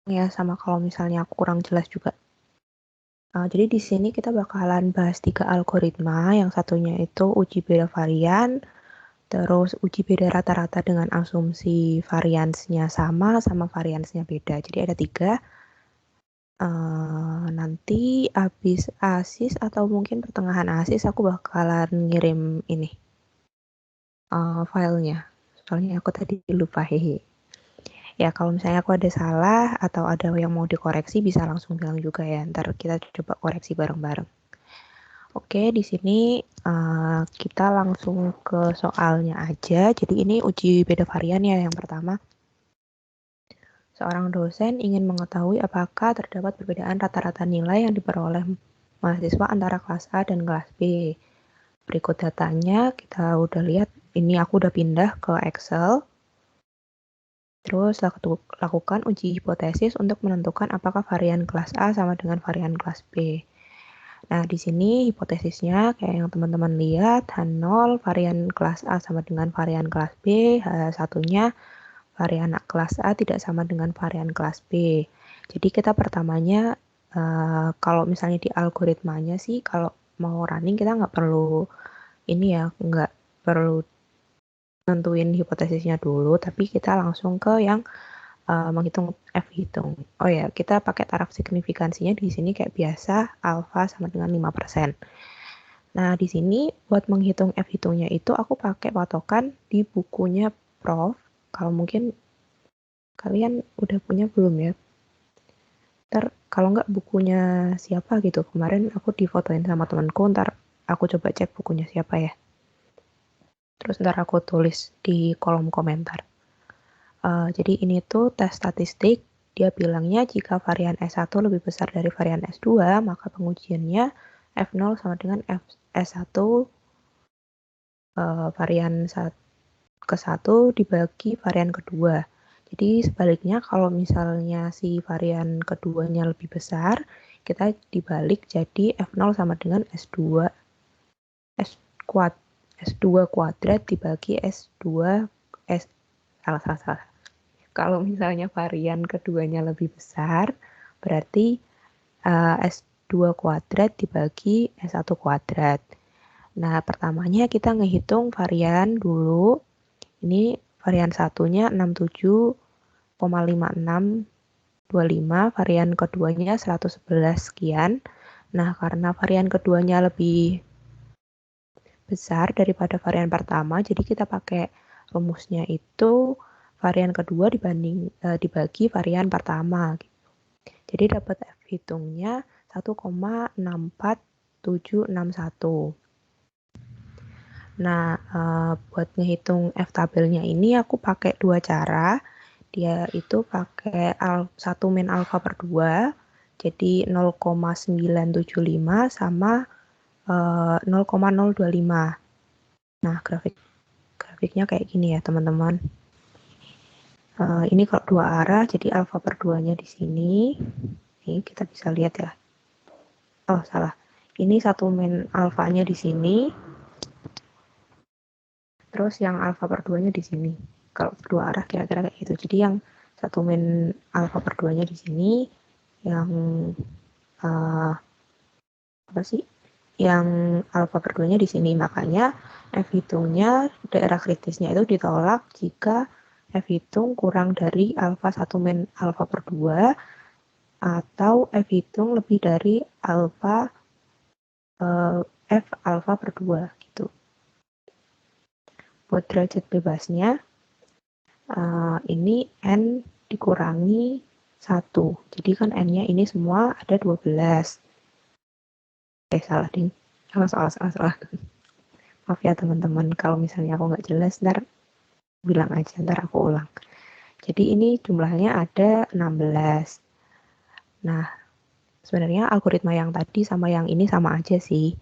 ya, sama kalau misalnya aku kurang jelas juga. Jadi di sini kita bakalan bahas 3 algoritma. Yang satunya itu uji beda varian, terus uji beda rata-rata dengan asumsi variansnya sama variansnya beda. Jadi ada 3. Nanti habis ASIS atau mungkin pertengahan ASIS aku bakalan ngirim ini filenya. Soalnya aku tadi lupa, hehe. Ya, kalau misalnya aku ada salah atau ada yang mau dikoreksi bisa langsung bilang juga ya. Ntar kita coba koreksi bareng-bareng. Oke, di sini kita langsung ke soalnya aja. Jadi ini uji beda varian ya yang pertama. Seorang dosen ingin mengetahui apakah terdapat perbedaan rata-rata nilai yang diperoleh mahasiswa antara kelas A dan kelas B. Berikut datanya, kita udah lihat, ini aku udah pindah ke Excel. Terus lakukan uji hipotesis untuk menentukan apakah varian kelas A sama dengan varian kelas B. Nah, di sini hipotesisnya kayak yang teman-teman lihat, H0 varian kelas A sama dengan varian kelas B, H1-nya varian kelas A tidak sama dengan varian kelas B. Jadi kita pertamanya, kalau misalnya di algoritmanya sih, kalau mau running kita nggak perlu ini ya, nggak perlu nentuin hipotesisnya dulu, tapi kita langsung ke yang menghitung F hitung. Oh ya, kita pakai taraf signifikansinya di sini kayak biasa, alfa sama dengan 5%. Nah, di sini buat menghitung F hitungnya itu aku pakai patokan di bukunya Prof. Kalau mungkin kalian udah punya belum ya? Ntar kalau nggak bukunya siapa gitu. Kemarin aku difotoin sama temanku, ntar aku coba cek bukunya siapa ya. Terus ntar aku tulis di kolom komentar. Jadi ini tuh tes statistik, dia bilangnya jika varian S1 lebih besar dari varian S2, maka pengujiannya F0 sama dengan S1 varian ke-1 dibagi varian kedua. Jadi sebaliknya kalau misalnya si varian keduanya lebih besar, kita dibalik jadi F0 sama dengan S2 kuadrat dibagi S2 S salah. Kalau misalnya varian keduanya lebih besar, berarti S2 kuadrat dibagi S1 kuadrat. Nah, pertamanya kita ngehitung varian dulu. Ini varian satunya 67,5625, varian keduanya 111 sekian. Nah, karena varian keduanya lebih besar daripada varian pertama, jadi kita pakai rumusnya itu varian kedua dibagi varian pertama. Jadi dapat F hitungnya 1,64761. Nah, buat ngehitung F tabelnya ini aku pakai 2 cara. Dia itu pakai 1 min alfa per 2, jadi 0,975 sama 0,025. Nah, grafiknya kayak gini ya, teman-teman. Ini kalau 2 arah, jadi alfa per 2-nya di sini. Ini kita bisa lihat ya. Oh, salah. Ini 1 min alfanya di sini. Terus yang alfa per 2-nya di sini. Kalau dua arah kira-kira kayak gitu. Jadi yang 1 min alfa per 2-nya di sini, yang apa sih? Yang alfa per 2-nya di sini. Makanya F hitungnya daerah kritisnya itu ditolak jika F hitung kurang dari alfa 1 min alfa per 2 atau F hitung lebih dari alfa F alfa per 2 gitu. Buat derajat bebasnya ini N dikurangi 1. Jadi kan N-nya ini semua ada 12. Salah ding. Salah. Maaf ya teman-teman, kalau misalnya aku nggak jelas, ntar bilang aja, ntar aku ulang. Jadi ini jumlahnya ada 16. Nah, sebenarnya algoritma yang tadi sama yang ini sama aja sih.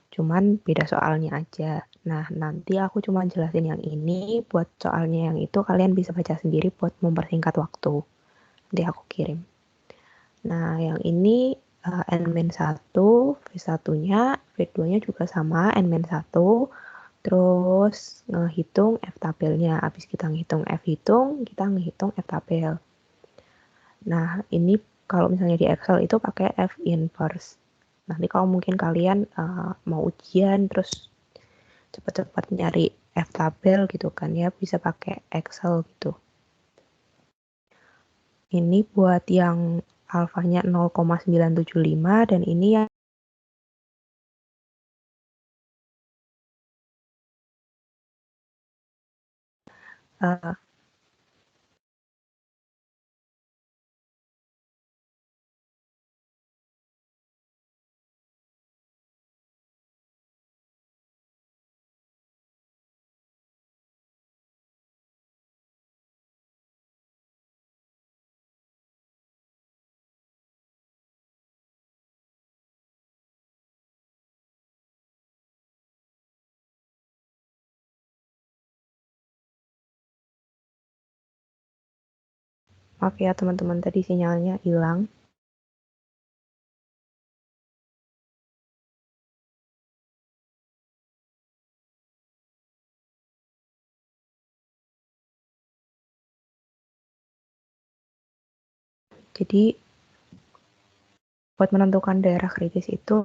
Cuman beda soalnya aja. Nah, nanti aku cuma jelasin yang ini, buat soalnya yang itu kalian bisa baca sendiri buat mempersingkat waktu. Nanti aku kirim. Nah, yang ini N-1, V1-nya, V2-nya juga sama, N-1. Terus ngehitung F tabelnya. Habis kita ngehitung F hitung, kita ngehitung F tabel. Nah, ini kalau misalnya di Excel itu pakai F inverse. Nanti kalau mungkin kalian mau ujian terus cepat-cepat nyari F tabel gitu kan ya, bisa pakai Excel gitu. Ini buat yang alfanya 0,975 dan ini yang uh, maaf ya teman-teman, tadi sinyalnya hilang. Jadi buat menentukan daerah kritis itu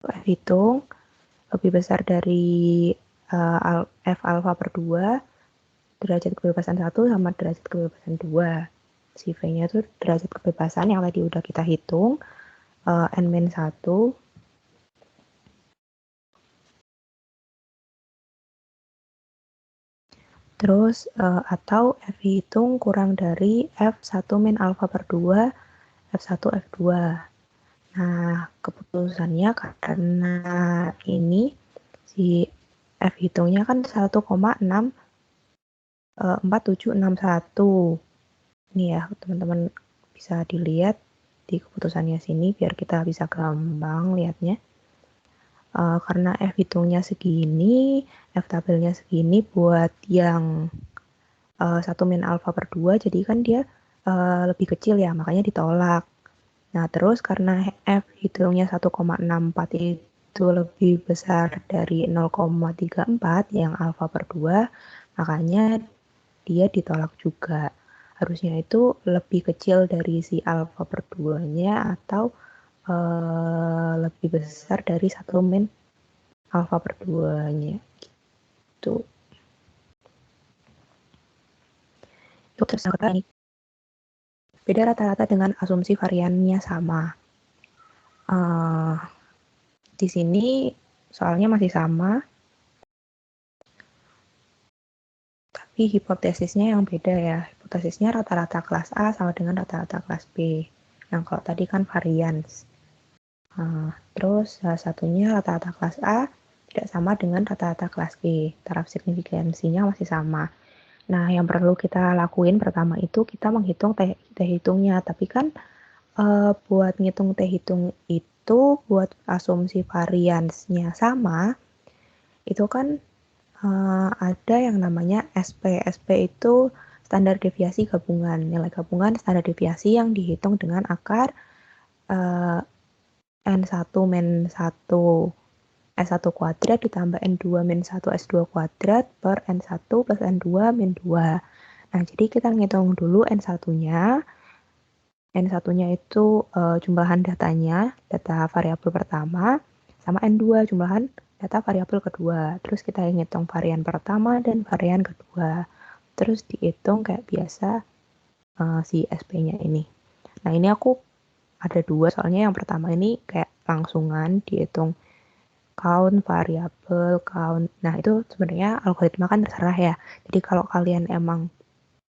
F hitung lebih besar dari F alfa per 2, derajat kebebasan 1 sama derajat kebebasan 2. Si V-nya itu derajat kebebasan yang tadi udah kita hitung, N-1. Terus atau F hitung kurang dari F1 min alfa per 2, F1, F2. Nah, keputusannya karena ini si F hitungnya kan 1,64761. Ini ya, teman-teman bisa dilihat di keputusannya sini biar kita bisa gampang lihatnya. Karena F hitungnya segini, F tabelnya segini buat yang 1 min alfa per 2, jadi kan dia lebih kecil ya, makanya ditolak. Nah, terus karena F hitungnya 1,64 itu lebih besar dari 0,34 yang alfa per 2, makanya dia ditolak juga. Harusnya itu lebih kecil dari si alfa per 2-nya atau lebih besar dari 1 min alfa per 2-nya. Gitu. Itu terus ini. Beda rata-rata dengan asumsi variannya sama. Di sini soalnya masih sama, tapi hipotesisnya yang beda ya. Hipotesisnya rata-rata kelas A sama dengan rata-rata kelas B. Yang kalau tadi kan varians. Terus salah satunya rata-rata kelas A tidak sama dengan rata-rata kelas B. Taraf signifikansinya masih sama. Nah, yang perlu kita lakuin pertama itu kita menghitung T hitungnya. Tapi kan buat ngitung T hitung itu buat asumsi variansnya sama, itu kan ada yang namanya SP. SP itu standar deviasi gabungan. Nilai gabungan standar deviasi yang dihitung dengan akar N1 min 1 S1 kuadrat ditambah N2 min 1 S2 kuadrat per N1 plus N2 min 2. Nah, jadi kita ngitung dulu N1-nya. N1-nya itu jumlahan datanya, data variabel pertama, sama N2 jumlahan data variabel kedua. Terus kita ngitung varian pertama dan varian kedua. Terus dihitung kayak biasa si SP-nya ini. Nah, ini aku ada dua, soalnya yang pertama ini kayak langsungan dihitung count variabel, count. Nah, itu sebenarnya algoritma kan terserah ya. Jadi kalau kalian emang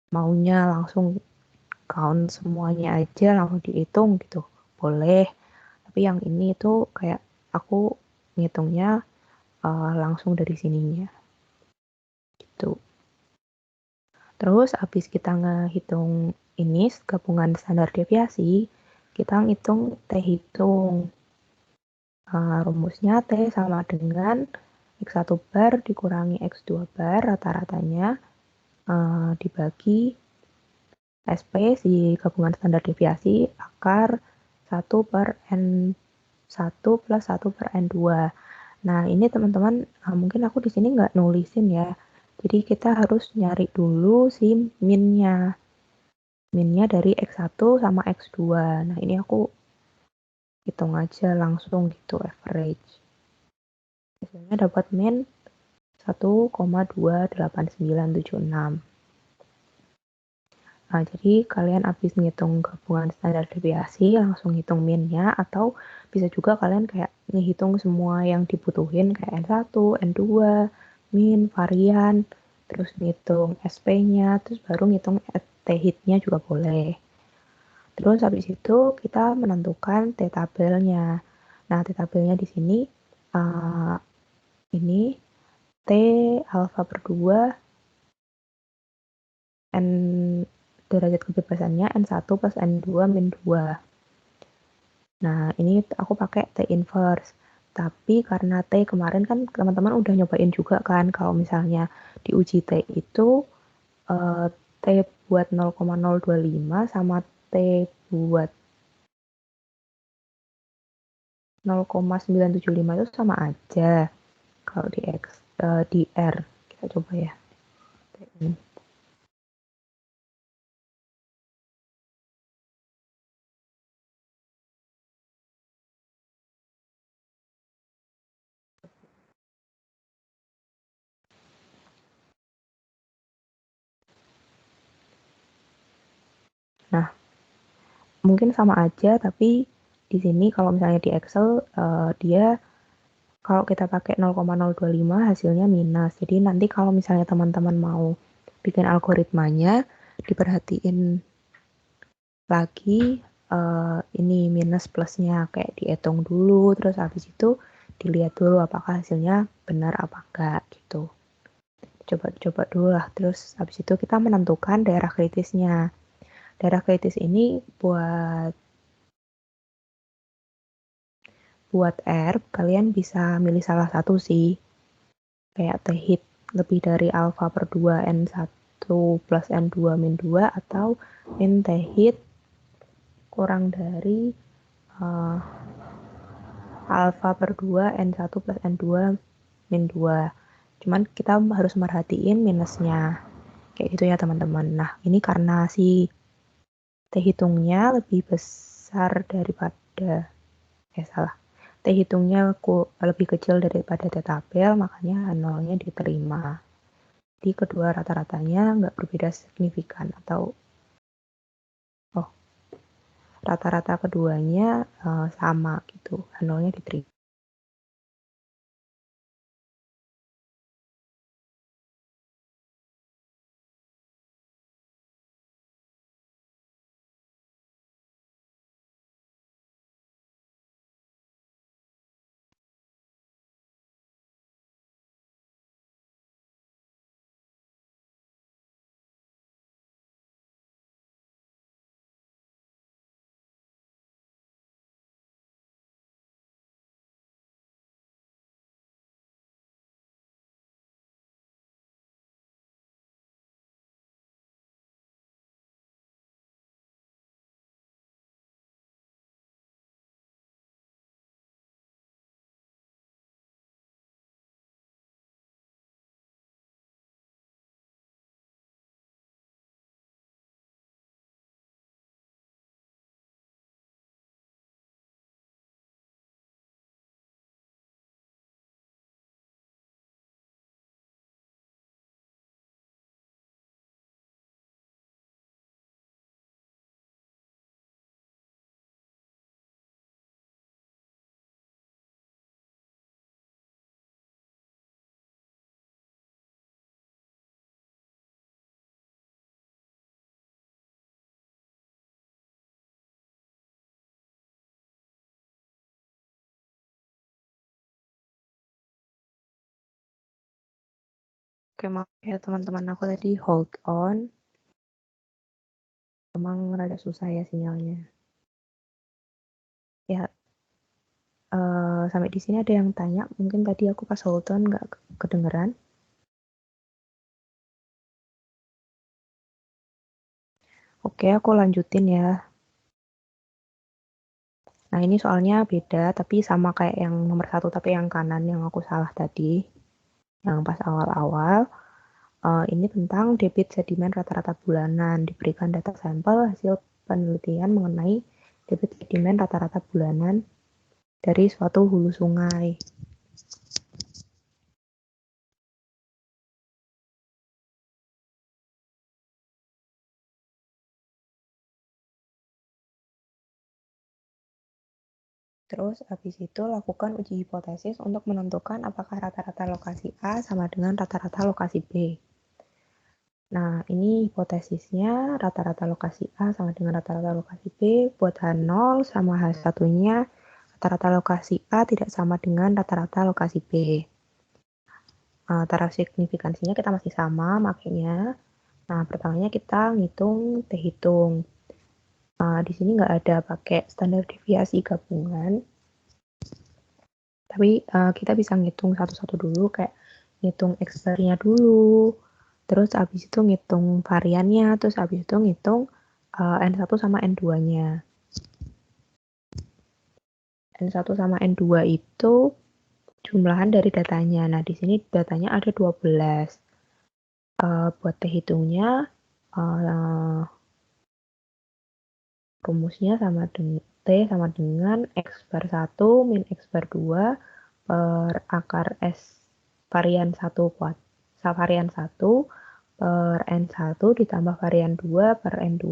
maunya langsung count semuanya aja langsung dihitung gitu, boleh. Tapi yang ini tuh kayak aku ngitungnya langsung dari sininya gitu. Terus habis kita ngehitung ini gabungan standar deviasi, kita ngitung T hitung. Rumusnya T sama dengan X1 bar dikurangi X2 bar rata-ratanya dibagi SP si gabungan standar deviasi akar 1/N1 plus 1/N2. Nah, ini teman-teman, mungkin aku di sini nggak nulisin ya. Jadi kita harus nyari dulu si minnya. Minnya dari X1 sama X2. Nah, ini aku hitung aja langsung gitu, average. Hasilnya dapat min 1,28976. Nah, jadi kalian habis ngitung gabungan standar deviasi, langsung hitung minnya, atau bisa juga kalian kayak ngitung semua yang dibutuhin, kayak N1, N2, min, varian, terus ngitung SP-nya, terus baru ngitung T-hit-nya juga boleh. Terus habis itu kita menentukan T-tabelnya. Nah, T-tabelnya di sini ini T alfa per 2 N derajat kebebasannya N1 plus N2 min 2. Nah, ini aku pakai T inverse. Tapi karena T kemarin kan teman-teman udah nyobain juga kan kalau misalnya di uji T itu T buat 0,025 sama T buat 0,975 itu sama aja. Kalau di R kita coba ya. Nah, mungkin sama aja tapi di sini kalau misalnya di Excel dia kalau kita pakai 0,025 hasilnya minus. Jadi nanti kalau misalnya teman-teman mau bikin algoritmanya diperhatiin lagi ini minus plusnya kayak dihitung dulu terus habis itu dilihat dulu apakah hasilnya benar apa enggak gitu. Coba dulu lah terus habis itu kita menentukan daerah kritisnya. Daerah kritis ini buat R kalian bisa milih salah satu sih. Kayak T-hit lebih dari alfa per 2 N1 plus N2 min 2 atau min T-hit kurang dari alfa per 2 N1 plus N2 min 2. Cuman kita harus merhatiin minusnya. Kayak gitu ya teman-teman. Nah, ini karena si T hitungnya lebih besar daripada salah. T hitungnya lebih kecil daripada T tabel, makanya nolnya diterima. Di kedua rata-ratanya nggak berbeda signifikan atau rata-rata keduanya sama gitu, nolnya diterima. Oke, maaf ya teman-teman, aku tadi hold on. Emang rada susah ya sinyalnya. Ya, sampai di sini ada yang tanya, mungkin tadi aku pas hold on nggak kedengeran. Oke, aku lanjutin ya. Nah, ini soalnya beda, tapi sama kayak yang nomor 1, tapi yang kanan yang aku salah tadi, yang pas awal-awal. Ini tentang debit sedimen rata-rata bulanan. Diberikan data sampel hasil penelitian mengenai debit sedimen rata-rata bulanan dari suatu hulu sungai. Terus habis itu lakukan uji hipotesis untuk menentukan apakah rata-rata lokasi A sama dengan rata-rata lokasi B. Nah, ini hipotesisnya rata-rata lokasi A sama dengan rata-rata lokasi B. Buat H0 sama H1-nya, rata-rata lokasi A tidak sama dengan rata-rata lokasi B. Taraf signifikansinya kita masih sama, makanya. Nah, pertamanya kita ngitung T hitung. Di sini nggak ada pakai standar deviasi gabungan. Tapi kita bisa ngitung satu-satu dulu, kayak ngitung X-bar-nya dulu, terus habis itu ngitung variannya, terus habis itu ngitung N1 sama N2-nya. N1 sama N2 itu jumlahan dari datanya. Nah, di sini datanya ada 12. Buat T hitungnya, rumusnya sama dengan T sama dengan X bar 1 min X bar 2 per akar S varian 1 kuat varian 1 per N1 ditambah varian 2 per N2.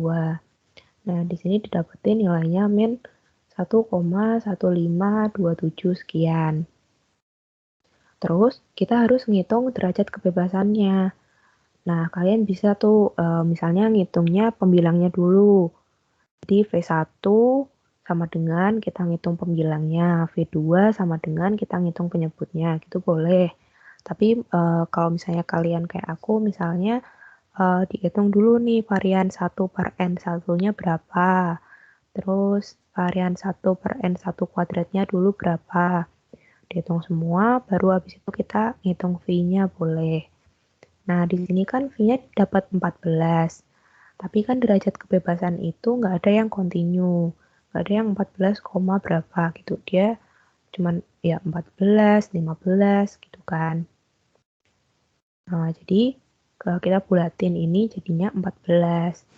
Nah, di sini didapetin nilainya min 1,1527 sekian. Terus, kita harus ngitung derajat kebebasannya. Nah, kalian bisa tuh misalnya ngitungnya pembilangnya dulu. Jadi V1 sama dengan kita ngitung pembilangnya, V2 sama dengan kita ngitung penyebutnya, gitu boleh. Tapi kalau misalnya kalian kayak aku, misalnya dihitung dulu nih varian 1 per N1-nya berapa. Terus varian 1 per N1 kuadratnya dulu berapa. Dihitung semua, baru habis itu kita ngitung V-nya boleh. Nah, di sini kan V-nya dapat 14. Tapi kan derajat kebebasan itu nggak ada yang kontinu. Nggak ada yang 14, berapa gitu. Dia cuman ya 14, 15 gitu kan. Nah, jadi kalau kita bulatin ini jadinya 14.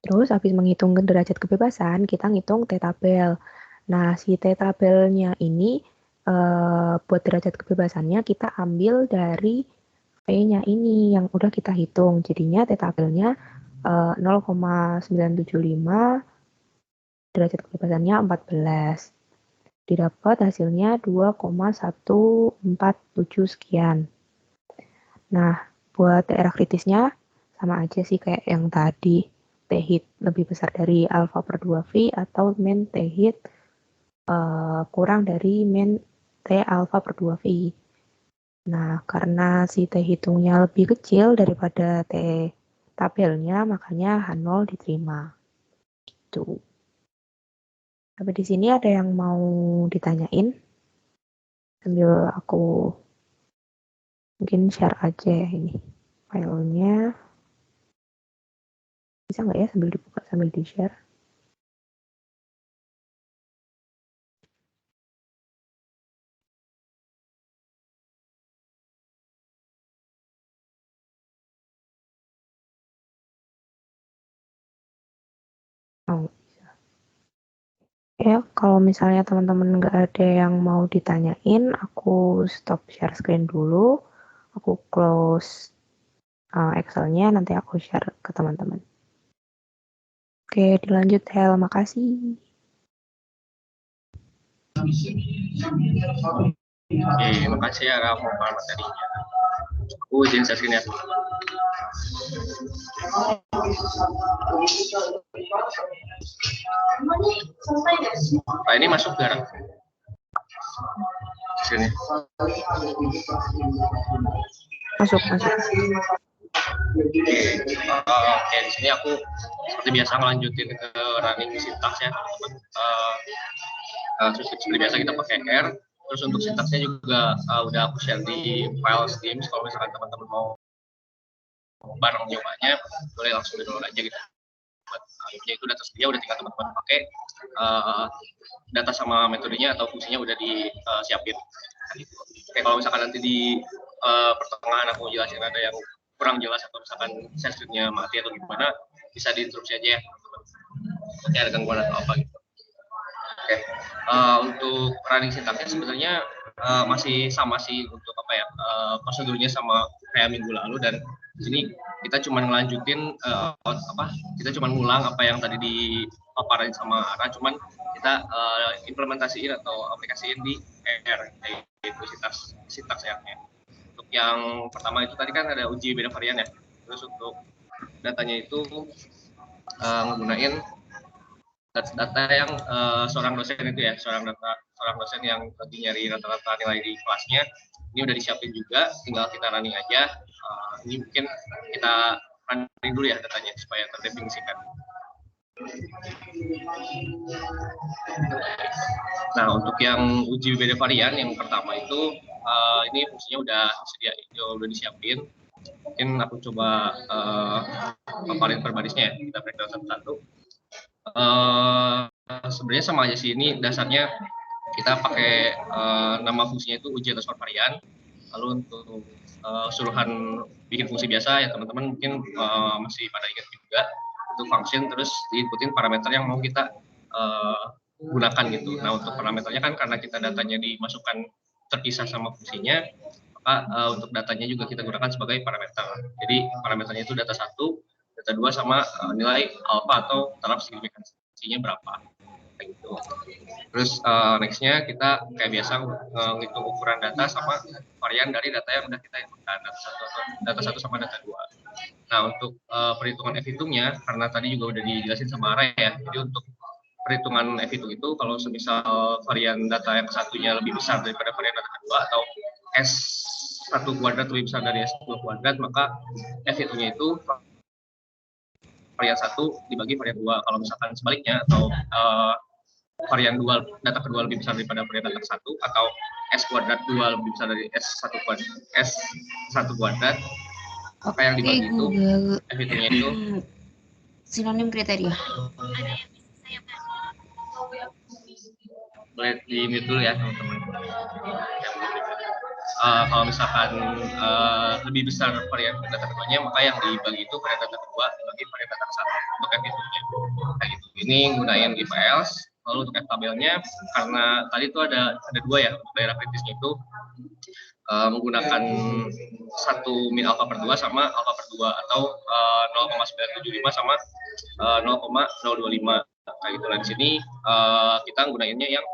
Terus habis menghitung derajat kebebasan, kita ngitung T-tabel. Nah, si T-tabelnya ini buat derajat kebebasannya kita ambil dari V-nya ini yang udah kita hitung. Jadinya T-tabelnya 0,975, derajat kebebasannya 14. Didapat hasilnya 2,147 sekian. Nah, buat daerah kritisnya sama aja sih kayak yang tadi. T-hit lebih besar dari alfa per 2V atau min T-hit kurang dari min T alfa per 2V. Nah, karena si T hitungnya lebih kecil daripada T tabelnya, makanya H0 diterima. Gitu. Sampai di sini ada yang mau ditanyain? Sambil aku mungkin share aja ini filenya. Bisa nggak ya sambil dibuka sambil di-share? Oh, bisa. Ya, kalau misalnya teman-teman nggak ada yang mau ditanyain, aku stop share screen dulu. Aku close Excel-nya, nanti aku share ke teman-teman. Oke, dilanjut Hel, makasih. Oke, makasih ya kamu materinya. Aku izin share screen ya. Pak ini masuk gak? Sini. Masuk. Oke, di sini aku seperti biasa ngelanjutin ke running syntax ya teman-teman. Seperti biasa kita pakai R. Terus untuk sintaksnya juga udah aku share di file Steam. Kalau misalkan teman-teman mau bareng nyobanya, boleh langsung di download aja gitu. Itu udah tersedia, udah tinggal teman-teman pakai data sama metodenya atau fungsinya udah disiapin. Oke, kalau misalkan nanti di pertengahan aku jelasin ada yang kurang jelas atau misalkan sessionnya mati atau gimana, bisa diinterupsi aja ya teman-teman. Oke, ada gangguan atau apa gitu. Oke, untuk running syntaxnya sebenarnya masih sama sih untuk apa ya, prosedurnya sama kayak minggu lalu, dan di sini kita cuma ngelanjutin kita cuma ngulang apa yang tadi dipaparin sama Ara, cuman kita implementasiin atau aplikasiin di R, yaitu syntax R-nya. Untuk yang pertama itu tadi kan ada uji beda varian ya, terus untuk datanya itu menggunain data yang seorang dosen itu ya, seorang dosen yang lagi nyari rata-rata nilai di kelasnya. Ini udah disiapin juga, tinggal kita running aja. Ini mungkin kita running dulu ya datanya supaya terdefinisikan. Nah, untuk yang uji beda varian yang pertama itu ini fungsinya udah disiapin. Mungkin aku coba paparin per barisnya ya, kita breakdown satu-satu. Sebenarnya sama aja sih, ini dasarnya kita pakai nama fungsinya itu uji atas varian. Lalu untuk suruhan bikin fungsi biasa ya teman-teman mungkin masih pada ingat juga, itu function terus diikutin parameter yang mau kita gunakan gitu. Nah, untuk parameternya kan karena kita datanya dimasukkan terpisah sama fungsinya, maka untuk datanya juga kita gunakan sebagai parameter. Jadi parameternya itu data 1, data 2 sama nilai alpha atau taraf signifikansinya berapa. Gitu. Terus nextnya kita kayak biasa ngitung ukuran data sama varian dari data yang udah kita inputkan, data 1 sama data 2. Nah, untuk perhitungan F hitungnya, karena tadi juga udah dijelasin sama Ara ya, jadi untuk perhitungan F hitung itu kalau semisal varian data yang satunya lebih besar daripada varian data kedua atau S1 kuadrat lebih besar dari S2 kuadrat, maka F hitungnya itu varian 1 dibagi varian 2. Kalau misalkan sebaliknya atau varian 2 data kedua lebih besar daripada varian data 1 atau S kuadrat 2 lebih besar dari S1 kuadrat, maka yang dibagi itu F hitungnya itu sinonim kriteria. Boleh di mute dulu ya teman-teman. Kalau misalkan lebih besar varian data keduanya, maka yang dibagi itu varian data kedua dibagi varian data 1 untuk F hitungnya. Kayak gitu. Ini gunain IPLs. Lalu untuk F tabelnya, karena tadi itu ada 2 ya untuk daerah kritisnya itu menggunakan 1 min alpha per 2 sama alpha per 2 atau 0,975 sama 0,025. Kayak gitu. Nah, di sini kita gunainnya yang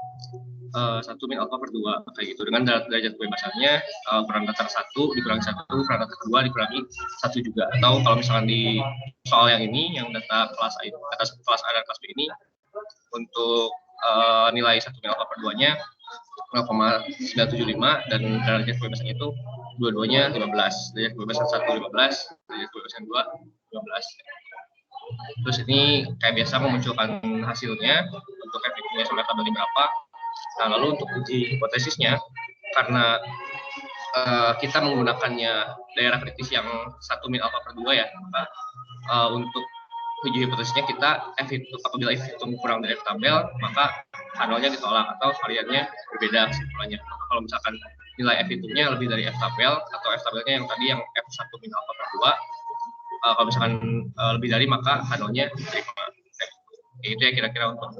1 min alpha per 2 kayak gitu, dengan derajat kebebasannya ukuran data 1 dikurangi 1, ukuran data 2 dikurangi 1 juga. Atau kalau misalkan di soal yang ini, yang data kelas A, kelas A dan kelas B ini, untuk nilai 1 min alpha per 2-nya 0,975 dan derajat kebebasannya itu dua-duanya 15. Derajat kebebasan 1 15, derajat kebebasan 2 15. Terus ini kayak biasa memunculkan hasilnya untuk efektifnya sampai tabelnya berapa. Nah, lalu untuk uji hipotesisnya, karena kita menggunakannya daerah kritis yang 1 min alpha per 2 ya, maka untuk uji hipotesisnya kita apabila F hitung kurang dari F tabel, maka H0-nya ditolak atau variannya berbeda kesimpulannya. Kalau misalkan nilai F hitungnya lebih dari F tabel atau F tabelnya yang tadi yang F1 min alpha per 2, kalau misalkan lebih dari, maka H0-nya diterima. Itu ya kira-kira untuk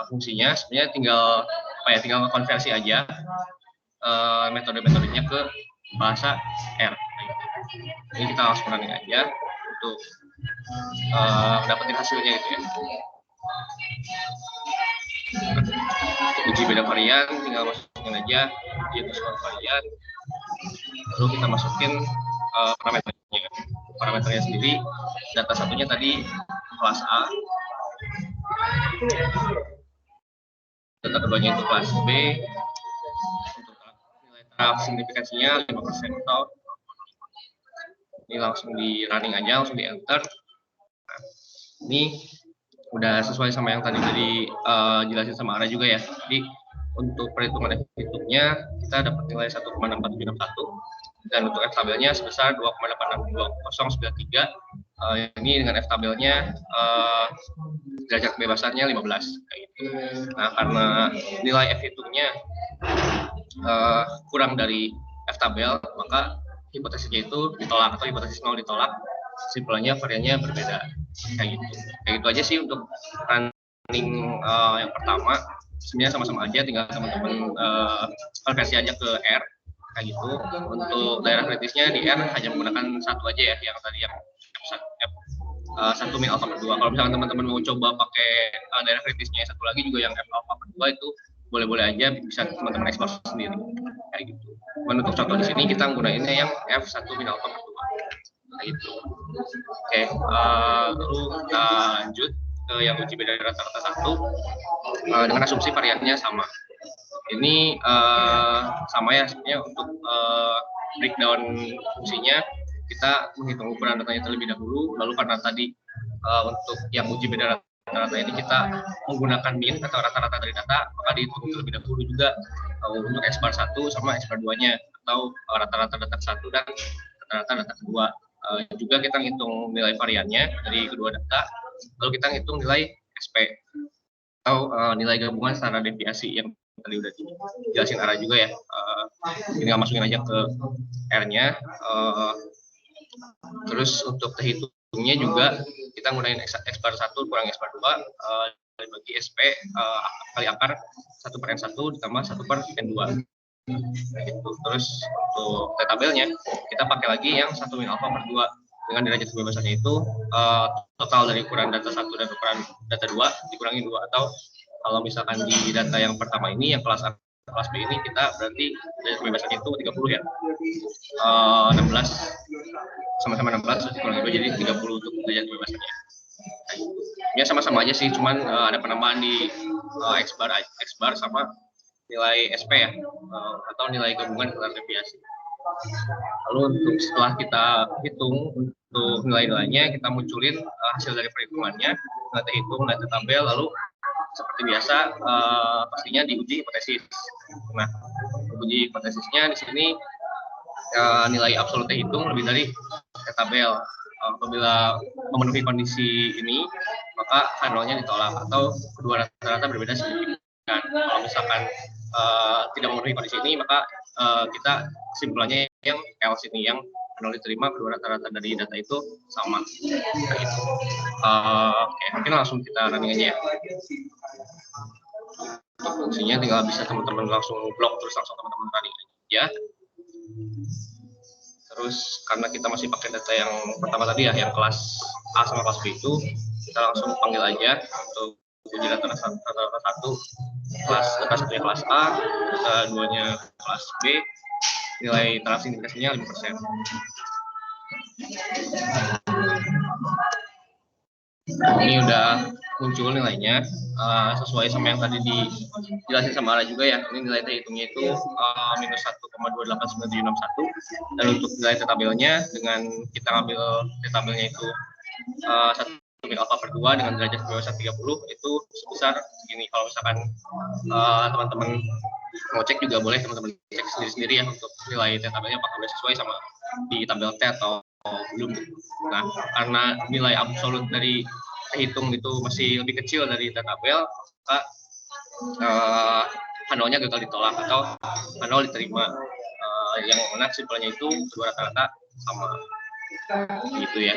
fungsinya. Sebenarnya tinggal konversi aja metode-metodenya ke bahasa R. Ini kita langsung running aja untuk dapetin hasilnya gitu ya. Untuk uji beda varian tinggal masukin aja uji atas varian, lalu kita masukin parameternya sendiri. Data satunya tadi kelas A, data keduanya itu kelas B. Untuk nilai taraf signifikansinya 5% atau Ini langsung di running aja, langsung di enter. Nah, ini udah sesuai sama yang tadi jelasin sama Ara juga ya. Jadi untuk perhitungan hitungnya kita dapat nilai 1,6761 dan untuk F tabelnya sebesar 2,862093. Ini dengan F tabelnya derajat kebebasannya 15 kayak gitu. Nah, karena nilai F hitungnya kurang dari F tabel, maka hipotesisnya itu ditolak atau hipotesis 0 ditolak. Kesimpulannya variannya berbeda kayak gitu. Kayak gitu aja sih untuk running yang pertama. Sebenarnya sama-sama aja, tinggal teman-teman konversi aja ke R kayak gitu. Untuk daerah kritisnya di R hanya menggunakan satu aja ya, yang tadi yang F1 min alpha per 2. Kalau misalkan teman-teman mau coba pakai daerah kritisnya satu lagi juga yang F alpha per 2 itu boleh-boleh aja, bisa teman-teman ekspor sendiri kayak gitu. Dan untuk contoh di sini kita menggunakannya yang F1 min alpha per 2 kayak gitu. Oke, lalu kita lanjut ke yang uji beda rata-rata 1 dengan asumsi variannya sama. Ini sama ya sebenarnya. Untuk breakdown fungsinya kita menghitung ukuran datanya terlebih dahulu, lalu karena tadi untuk yang uji beda rata-rata ini kita menggunakan min atau rata-rata dari data, maka dihitung terlebih dahulu juga untuk X bar 1 sama X bar 2-nya, atau rata-rata data 1 dan rata-rata data kedua. Juga kita ngitung nilai variannya dari kedua data, lalu kita ngitung nilai SP atau nilai gabungan standar deviasi yang tadi udah dijelasin Ara juga ya. Tinggal masukin aja ke R-nya. Terus untuk terhitungnya juga kita gunain X bar 1 kurang X bar 2 bagi SP kali akar 1/N1 ditambah 1/N2. Gitu. Terus untuk tabelnya kita pakai lagi yang 1 min alpha per 2 dengan derajat kebebasannya itu total dari ukuran data 1 dan ukuran data 2 dikurangi 2, atau kalau misalkan di data yang pertama ini yang kelas A kelas B ini kita berarti derajat kebebasannya itu 30 ya. 16 sama-sama 16 dikurangi 2 jadi 30 untuk derajat kebebasannya. Ya sama-sama aja sih, cuman ada penambahan di X bar sama nilai SP ya, atau nilai gabungan standar deviasi. Lalu untuk setelah kita hitung untuk nilai-nilainya, kita munculin hasil dari perhitungannya, kita hitung data tabel, lalu seperti biasa pastinya diuji hipotesis. Nah, uji hipotesisnya di sini nilai absolut dihitung lebih dari tabel. Apabila memenuhi kondisi ini, maka H0-nya ditolak atau kedua rata-rata berbeda signifikan. Kalau misalkan tidak memenuhi kondisi ini, maka kita kesimpulannya yang L sini yang H0 diterima, kedua rata-rata dari data itu sama. Gitu. Oke, mungkin langsung kita running aja ya. Untuk fungsinya tinggal bisa teman-teman langsung blok, terus langsung teman-teman running aja. Terus karena kita masih pakai data yang pertama tadi ya, yang kelas A sama kelas B itu, kita langsung panggil aja untuk uji data 1, kelas data 1-nya kelas A, data 2-nya kelas B, nilai transignifikasinya 5%. Ini udah muncul nilainya sesuai sama yang tadi dijelasin sama Ara juga ya. Ini nilai terhitungnya itu minus 1,289761, dan untuk nilai tabelnya dengan kita ngambil tabelnya itu 1 min alpha per 2 dengan derajat kebebasan 30 itu sebesar segini. Kalau misalkan teman-teman mau cek juga boleh teman-teman cek sendiri-sendiri ya untuk nilai tabelnya apakah sudah sesuai sama di tabel T atau belum. Nah, karena nilai absolut dari hitung itu masih lebih kecil dari tabel, maka H0-nya gagal ditolak atau H0 diterima. Yang mana kesimpulannya itu kedua rata-rata sama gitu ya.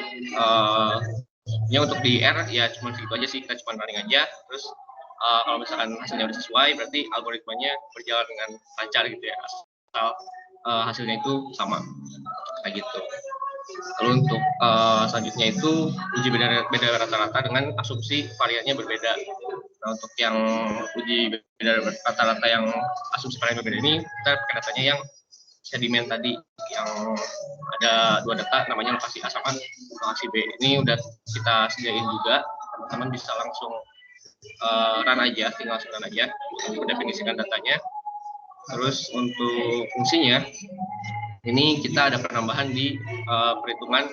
Ya untuk di R ya cuma segitu aja sih, kita cuma running aja. Terus kalau misalkan hasilnya udah sesuai, berarti algoritmanya berjalan dengan lancar gitu ya, asal hasilnya itu sama kayak gitu. Lalu untuk selanjutnya itu uji beda rata-rata dengan asumsi variannya berbeda. Nah, untuk yang uji beda rata-rata yang asumsi variannya berbeda ini, kita pakai datanya yang sedimen tadi, yang ada dua data namanya lokasi A sama lokasi B. Ini udah kita sediain juga, teman-teman bisa langsung run aja, tinggal langsung run aja untuk mendefinisikan datanya. Terus untuk fungsinya ini kita ada penambahan di perhitungan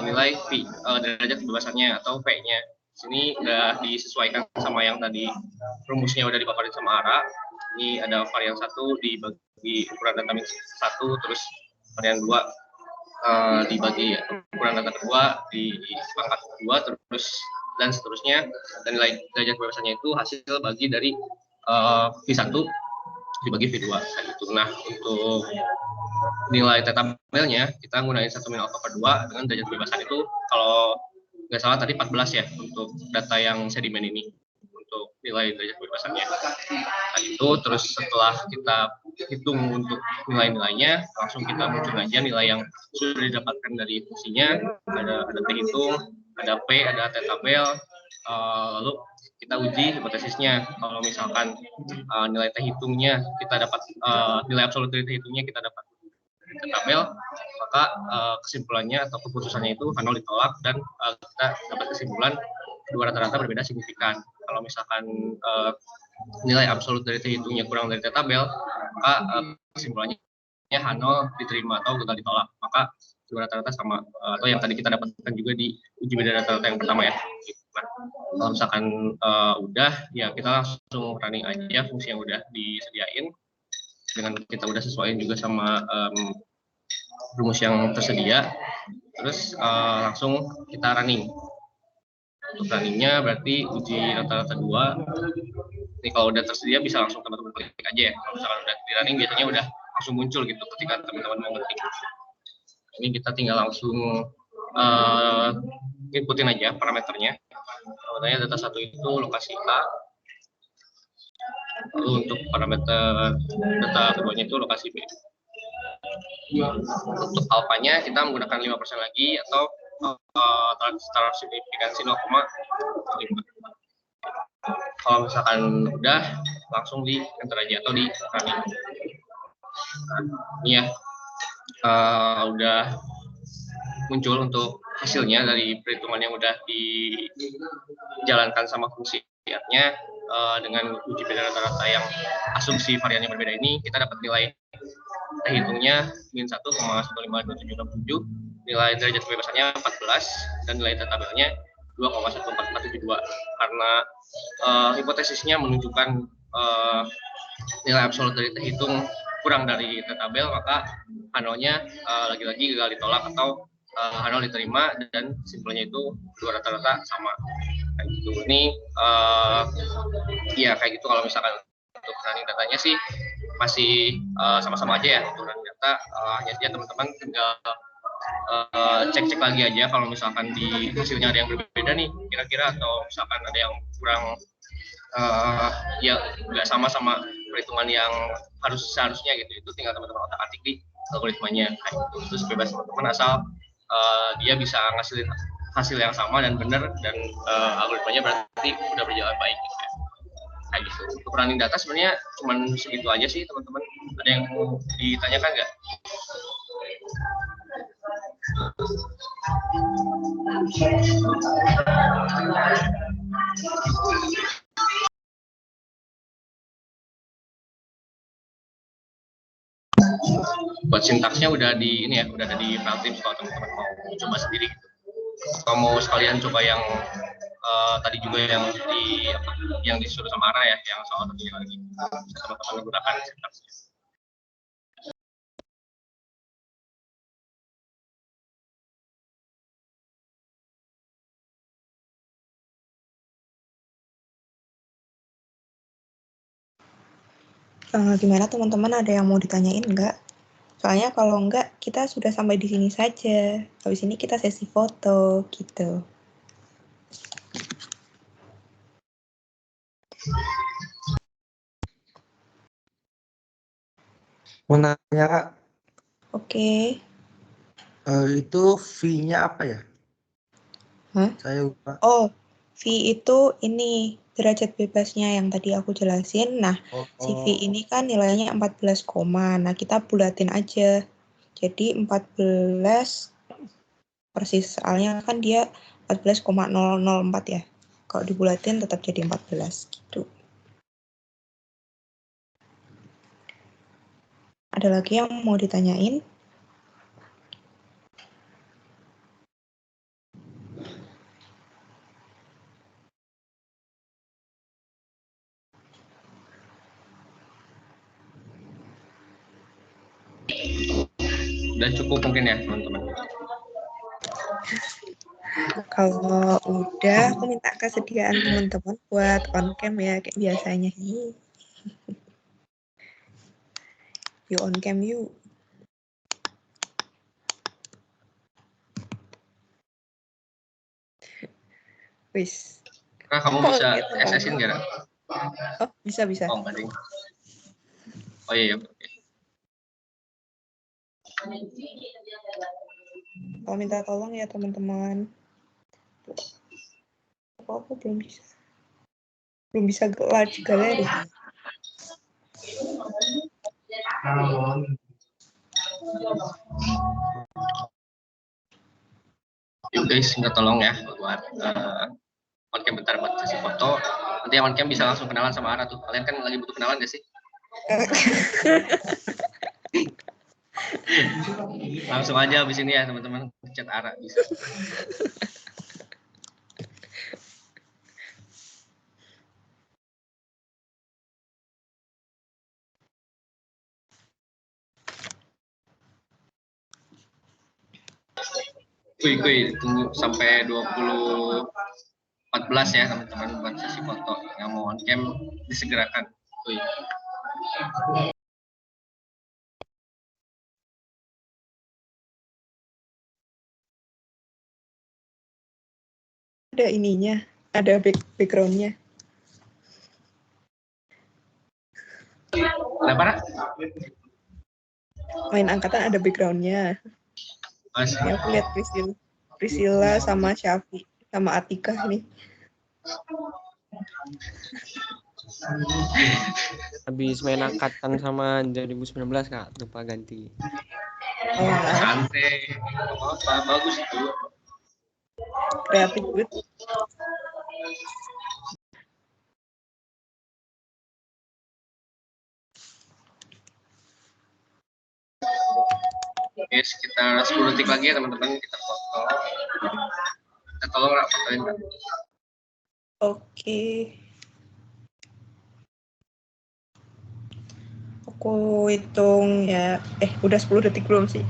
nilai V, derajat kebebasannya atau V-nya. Sini udah disesuaikan sama yang tadi rumusnya udah dipaparin sama Ara. Ini ada varian 1 dibagi ukuran data min 1, terus varian 2 dibagi ukuran data kedua dipangkat 2, terus dan seterusnya. Dan nilai derajat kebebasannya itu hasil bagi dari V1 dibagi V2 gitu. Nah, untuk nilai tabelnya kita gunain 1 min alpha per 2 dengan derajat kebebasan itu kalau nggak salah tadi 14 ya untuk data yang sedimen ini untuk nilai derajat kebebasannya. Nah, itu terus setelah kita hitung untuk nilai-nilainya, langsung kita muncul aja nilai yang sudah didapatkan dari fungsinya. Ada T hitung, ada P, ada T tabel, lalu kita uji hipotesisnya. Kalau misalkan nilai T hitungnya kita dapat nilai absolut dari T hitungnya kita dapat di tabel, maka kesimpulannya atau keputusannya itu H0 ditolak dan kita dapat kesimpulan kedua rata-rata berbeda signifikan. Kalau misalkan nilai absolut dari T hitungnya kurang dari T tabel, maka kesimpulannya H0 diterima atau gagal ditolak. Maka kedua rata-rata sama, atau yang tadi kita dapatkan juga di uji beda rata-rata yang pertama ya. Nah, kalau misalkan udah, ya kita langsung running aja fungsi yang udah disediain. Dengan kita udah sesuaiin juga sama rumus yang tersedia, terus langsung kita running. Untuk runningnya berarti uji rata-rata 2. Ini kalau udah tersedia bisa langsung teman-teman klik aja ya. Kalau misalkan udah di running biasanya udah langsung muncul gitu ketika teman-teman mau ngetik. Ini kita tinggal langsung inputin aja parameternya. Parameternya data 1 itu lokasi A. Lalu untuk parameter data keduanya itu lokasi B. Untuk alfanya kita menggunakan 5% lagi atau taraf signifikansi 0,5. Kalau misalkan udah langsung di enter aja atau di running. Ini ya udah muncul untuk hasilnya dari perhitungan yang udah dijalankan sama fungsi nya dengan uji beda rata-rata yang asumsi variannya berbeda ini, kita dapat nilai T hitungnya min 1,15277, nilai derajat kebebasannya 14, dan nilai T tabelnya 2,14472. Karena hipotesisnya menunjukkan nilai absolut dari T hitung kurang dari T tabel, maka H0-nya lagi-lagi gagal ditolak atau H0 diterima dan kesimpulannya itu dua rata-rata sama. Kayak gitu. Ini ya kayak gitu. Kalau misalkan untuk running datanya sih masih sama-sama aja ya untuk running data. Hanya saja teman-teman tinggal cek-cek lagi aja kalau misalkan di hasilnya ada yang berbeda nih kira-kira, atau misalkan ada yang kurang ya nggak sama perhitungan yang seharusnya gitu. Itu tinggal teman-teman otak-atik di algoritmanya kayak gitu. Terus bebas teman-teman asal dia bisa ngasilin hasil yang sama dan benar, dan algoritmanya berarti udah berjalan baik gitu ya. Kayak gitu. Untuk running data sebenarnya cuma segitu aja sih teman-teman. Ada yang mau ditanyakan nggak? Buat sintaksnya udah di ini ya, udah ada di file tips kalau teman-teman mau coba sendiri gitu. Kalau mau sekalian coba yang tadi juga yang disuruh sama Ara ya, yang soal tadi lagi, teman-teman menggunakan sintaksnya. Gimana teman-teman, ada yang mau ditanyain nggak? Soalnya kalau nggak, kita sudah sampai di sini saja. Habis ini kita sesi foto, gitu. Mau nanya, Kak. Oke. Itu fee-nya apa ya? Hah? Saya lupa. Oh, V itu ini derajat bebasnya yang tadi aku jelasin. Nah, si V ini kan nilainya 14, nah kita bulatin aja. Jadi 14 persis, soalnya kan dia 14,004 ya. Kalau dibulatin tetap jadi 14 gitu. Ada lagi yang mau ditanyain? Udah cukup mungkin ya teman-teman. Kalau udah, aku minta kesediaan teman-teman buat on cam ya, kayak biasanya. Yuk on cam yuk. Wis. Nah, kamu Kok bisa gitu, SS-in nggak? Oh, bisa. Oh, enggak ding. Oh iya, oke. Kalau minta tolong ya teman-teman. Apa belum bisa. Belum bisa large galeri. Yuk guys, minta tolong ya buat on cam bentar buat sesi foto. Nanti yang on cam bisa langsung kenalan sama Ara tuh. Kalian kan lagi butuh kenalan gak sih? Langsung aja habis ini ya teman-teman, chat Ara bisa. Kuy, tunggu sampai 2014 ya teman-teman buat sesi foto. Yang mau on cam disegerakan. Kuy. Ada ininya, ada background-nya. Kenapa, Ra? Main angkatan ada background-nya. Mas. Ini aku lihat Priscilla sama Syafi sama Atika nih. Habis main angkatan sama 2019 Kak, lupa ganti. Santai. Apa bagus itu. Kreatif banget. Oke, sekitar 10 detik lagi ya teman-teman kita foto. Kita tolong Ra fotoin Ra. Oke. Aku hitung ya. Udah 10 detik belum sih?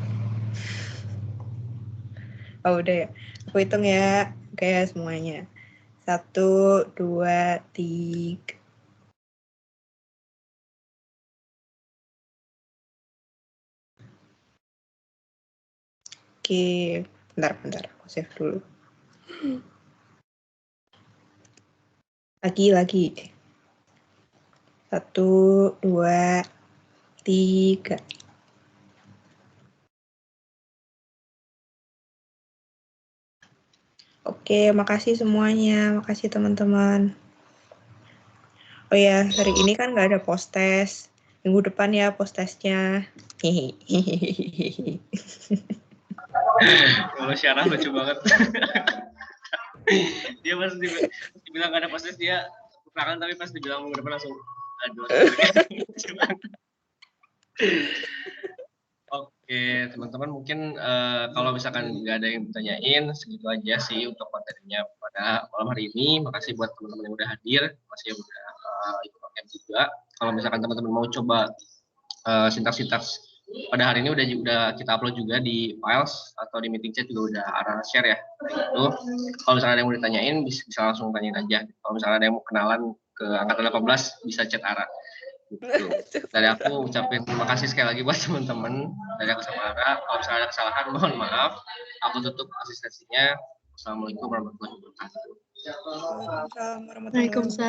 Oh, udah ya. Aku hitung ya. Oke, semuanya. 1, 2, 3. Oke, bentar. Aku save dulu. Lagi. 1, 2, 3. Oke, makasih semuanya. Makasih teman-teman. Oh ya, hari ini kan nggak ada post test. Minggu depan ya post testnya. Kalau Syarah lucu banget. Dia pas dibilang gak ada post test dia tangan, tapi pas dibilang minggu depan langsung aduh. Oke, teman-teman mungkin kalau misalkan nggak ada yang ditanyain, segitu aja sih untuk materinya pada malam hari ini. Makasih buat teman-teman yang udah hadir, makasih yang udah ikut pakai juga. Kalau misalkan teman-teman mau coba sintaks-sintaks pada hari ini udah kita upload juga di files atau di meeting chat juga udah Ara share ya. Itu kalau misalnya ada yang mau ditanyain bisa langsung tanyain aja. Kalau misalnya ada yang mau kenalan ke angkatan 18 bisa chat Ara. Gitu. Dari aku ucapin terima kasih sekali lagi buat teman-teman. Dari aku sama Ara, kalau misalnya ada kesalahan mohon maaf. Aku tutup asistensinya. Assalamualaikum warahmatullahi wabarakatuh. Waalaikumsalam warahmatullahi wabarakatuh.